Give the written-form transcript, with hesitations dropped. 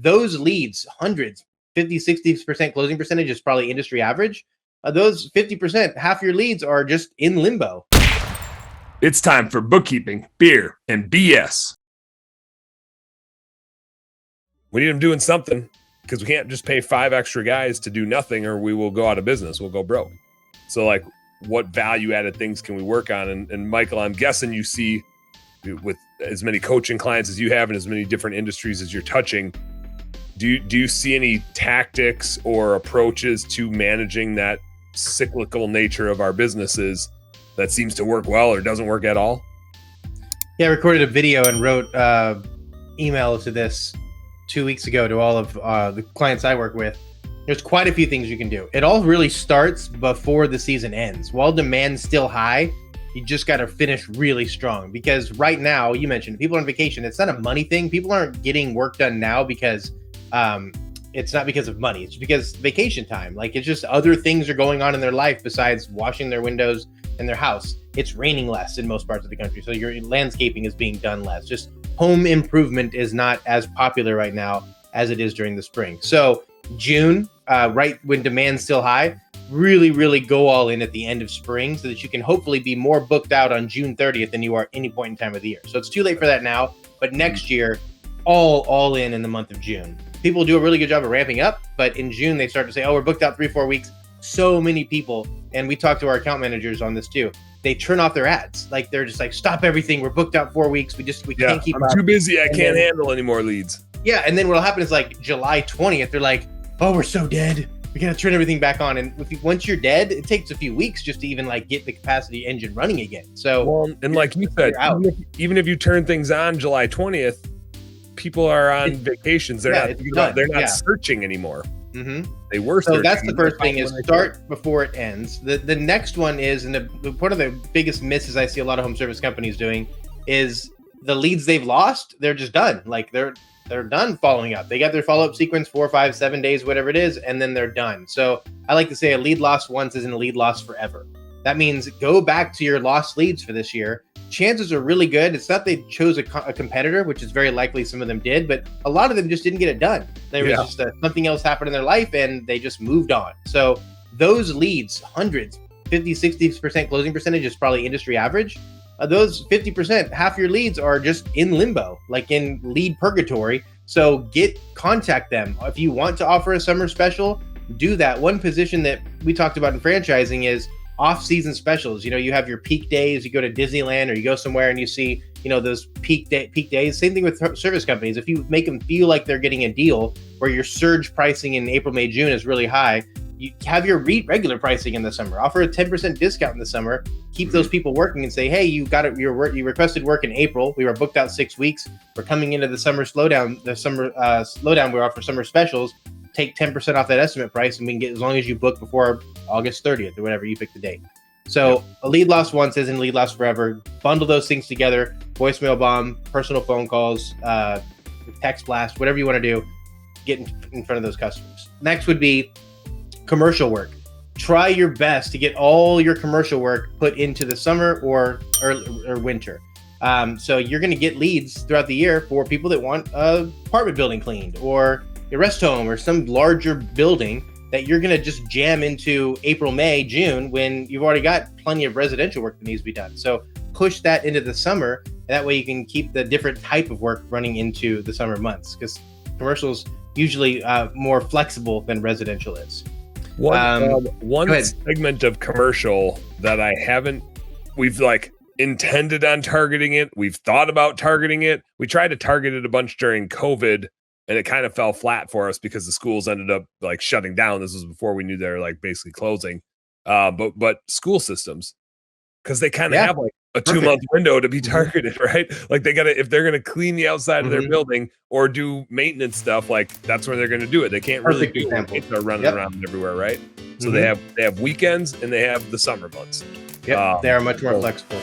those leads, hundreds, 50, 60% closing percentage is probably industry average. Those 50%, half your leads are just in limbo. It's time for bookkeeping, beer, and BS. We need them doing something because we can't just pay 5 extra guys to do nothing or we will go out of business. We'll go broke. So like, what value-added things can we work on? And Michael, I'm guessing you see with as many coaching clients as you have and as many different industries as you're touching, do you see any tactics or approaches to managing that cyclical nature of our businesses that seems to work well or doesn't work at all? Yeah, I recorded a video and wrote email to this 2 weeks ago to all of the clients I work with. There's quite a few things you can do. It all really starts before the season ends. While demand's still high, you just got to finish really strong, because right now, you mentioned people are on vacation. It's not a money thing. People aren't getting work done now because it's not because of money. It's because vacation time. Like, it's just other things are going on in their life besides washing their windows in their house. It's raining less in most parts of the country, so your landscaping is being done less. Just home improvement is not as popular right now as it is during the spring. So June, right when demand's still high, really go all in at the end of spring so that you can hopefully be more booked out on June 30th than you are any point in time of the year. So it's too late for that now, but next year, all in the month of June. People do a really good job of ramping up, but in June they start to say, oh, we're booked out 3-4 weeks. So many people, and we talk to our account managers on this too, they turn off their ads. Like, they're just like, stop everything. We're booked out 4 weeks. We can't keep I'm too busy. I can't handle any more leads. Yeah. And then what'll happen is like July 20th, they're like, oh, we're so dead. We got to turn everything back on. And once you're dead, it takes a few weeks just to even like get the capacity engine running again. So, well, and like you said, even if you turn things on July 20th, people are on vacations. They're not searching anymore. Mm-hmm. They were. So that's the first thing, is start before it ends. The next one is, and one of the biggest misses I see a lot of home service companies doing is the leads they've lost, they're just done. Like, they're done following up. They got their follow-up sequence 4, 5, 7 days, whatever it is, and then they're done. So I like to say a lead lost once isn't a lead lost forever. That means go back to your lost leads for this year. Chances are really good. It's not they chose a competitor, which is very likely some of them did, but a lot of them just didn't get it done. There was just something else happened in their life and they just moved on. So those leads, hundreds, 50, 60% closing percentage is probably industry average. Those 50%, half your leads are just in limbo, like in lead purgatory. So contact them. If you want to offer a summer special, do that. One position that we talked about in franchising is off-season specials. You know, you have your peak days, you go to Disneyland or you go somewhere and you see, those peak days. Same thing with service companies. If you make them feel like they're getting a deal where your surge pricing in April, May, June is really high, you have your regular pricing in the summer. Offer a 10% discount in the summer. Keep those people working and say, hey, you got it. You requested work in April. We were booked out 6 weeks. We're coming into the summer slowdown. We offer summer specials. Take 10% off that estimate price, and we can get as long as you book before August 30th or whatever you pick the date. So a lead lost once isn't a lead lost forever. Bundle those things together: voicemail bomb, personal phone calls, text blast, whatever you want to do. Get in front of those customers. Next would be commercial work. Try your best to get all your commercial work put into the summer or winter. So you're going to get leads throughout the year for people that want an apartment building cleaned, or a rest home, or some larger building that you're going to just jam into April, May, June, when you've already got plenty of residential work that needs to be done. So push that into the summer, and that way you can keep the different type of work running into the summer months, because commercial's usually more flexible than residential is. One segment of commercial that we've like intended on targeting it. We've thought about targeting it. We tried to target it a bunch during COVID, and it kind of fell flat for us because the schools ended up like shutting down. This was before we knew they were like basically closing. But school systems, because they kind of have like a 2-month window to be targeted, right? Like if they're gonna clean the outside of their building or do maintenance stuff, like that's where they're gonna do it. They can't really do it. Kids are running around everywhere, right? So they have weekends and they have the summer months. They are much more flexible.